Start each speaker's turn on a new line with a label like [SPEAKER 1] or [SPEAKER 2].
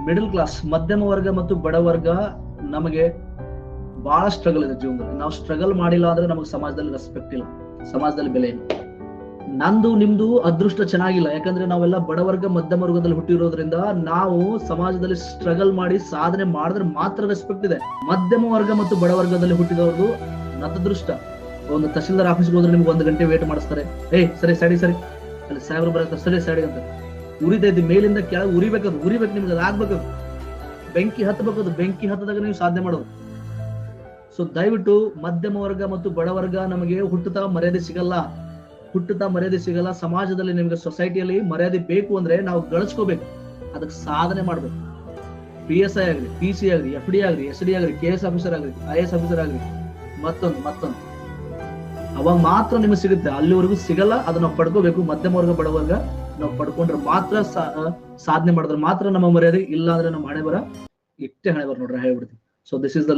[SPEAKER 1] Middle class, ಮಧ್ಯಮ ವರ್ಗ ಮತ್ತು ಬಡವರ್ಗ ನಮಗೆ ಬಹಳ ಸ್ಟ್ರಗಲ್ ಇದೆ ಜೀವನದಲ್ಲಿ. ನಾವು ಸ್ಟ್ರಗಲ್ ಮಾಡಿಲ್ಲ ಅಂದ್ರೆ ನಮಗೆ ಸಮಾಜದಲ್ಲಿ ರೆಸ್ಪೆಕ್ಟ್ ಇಲ್ಲ, ಸಮಾಜದಲ್ಲಿ ಬೆಲೆ ಇಲ್ಲ. ನಂದು ನಿಮ್ದು ಅದೃಷ್ಟ ಚೆನ್ನಾಗಿಲ್ಲ, ಯಾಕಂದ್ರೆ ನಾವೆಲ್ಲ ಬಡವರ್ಗ ಮಧ್ಯಮ ವರ್ಗದಲ್ಲಿ ಹುಟ್ಟಿರೋದ್ರಿಂದ ನಾವು ಸಮಾಜದಲ್ಲಿ ಸ್ಟ್ರಗಲ್ ಮಾಡಿ ಸಾಧನೆ ಮಾಡಿದ್ರೆ ಮಾತ್ರ ರೆಸ್ಪೆಕ್ಟ್ ಇದೆ. ಮಧ್ಯಮ ವರ್ಗ ಮತ್ತು ಬಡವರ್ಗದಲ್ಲಿ ಹುಟ್ಟಿದವ್ರದ್ದು ನತದೃಷ್ಟ. ಒಂದು ತಹಶೀಲ್ದಾರ್ ಆಫೀಸ್ಗೆ ಹೋದ್ರೆ ನಿಮ್ಗೆ 1 ಗಂಟೆ ವೇಟ್ ಮಾಡಿಸ್ತಾರೆ. ಸರಿ ಸೈಡಿ ಸರಿ, ಅಲ್ಲಿ ಸಾಹೇಬ್ರು ಬರತ್ತಾರೆ, ಸರಿ ಸೈಡಿ ಅಂತ ಉರಿತೈತಿ, ಮೇಲಿಂದ ಕೆಳಗೆ ಉರಿಬೇಕು ನಿಮ್ಗೆ, ಅದು ಆಗ್ಬೇಕದು, ಬೆಂಕಿ ಹತ್ತಬೇಕದು, ಬೆಂಕಿ ಹತ್ತದಾಗ ನೀವು ಸಾಧನೆ ಮಾಡೋದು. ಸೊ ದಯವಿಟ್ಟು ಮಧ್ಯಮ ವರ್ಗ ಮತ್ತು ಬಡವರ್ಗ ನಮಗೆ ಹುಟ್ಟುತ್ತಾ ಮರ್ಯಾದೆ ಸಿಗಲ್ಲ. ಸಮಾಜದಲ್ಲಿ ನಿಮ್ಗೆ ಸೊಸೈಟಿಯಲ್ಲಿ ಮರ್ಯಾದೆ ಬೇಕು ಅಂದ್ರೆ ನಾವು ಗಳಿಸ್ಕೋಬೇಕು, ಅದಕ್ಕೆ ಸಾಧನೆ ಮಾಡ್ಬೇಕು. PSI ಆಗ್ಲಿ, PC ಆಗ್ಲಿ, FD ಆಗ್ಲಿ, SD ಆಗ್ಲಿ, KS ಆಫೀಸರ್ ಆಗ್ಲಿ, IAS ಆಫೀಸರ್ ಆಗ್ಲಿ, ಮತ್ತೊಂದು ಅವಾಗ ಮಾತ್ರ ನಿಮ್ಗೆ ಸಿಗುತ್ತೆ. ಅಲ್ಲಿವರೆಗೂ ಸಿಗಲ್ಲ, ಅದನ್ನ ನಾವು ಪಡ್ಕೋಬೇಕು. ಮಧ್ಯಮ ವರ್ಗ ಬಡವರ್ಗ ನಾವು ಪಡ್ಕೊಂಡ್ರೆ ಮಾತ್ರ ಸಾಧನೆ ಮಾಡಿದ್ರೆ ಮಾತ್ರ ನಮ್ಮ ಮರ್ಯಾದೆ, ಇಲ್ಲ ಅಂದ್ರೆ ನಮ್ಮ ಹಣೆ ಬರ ಇಟ್ಟೆ ಹಣೆ ಬರ ನೋಡ್ರಿ, ಹೇಳ್ಬಿಡ್ತೀವಿ. So this is the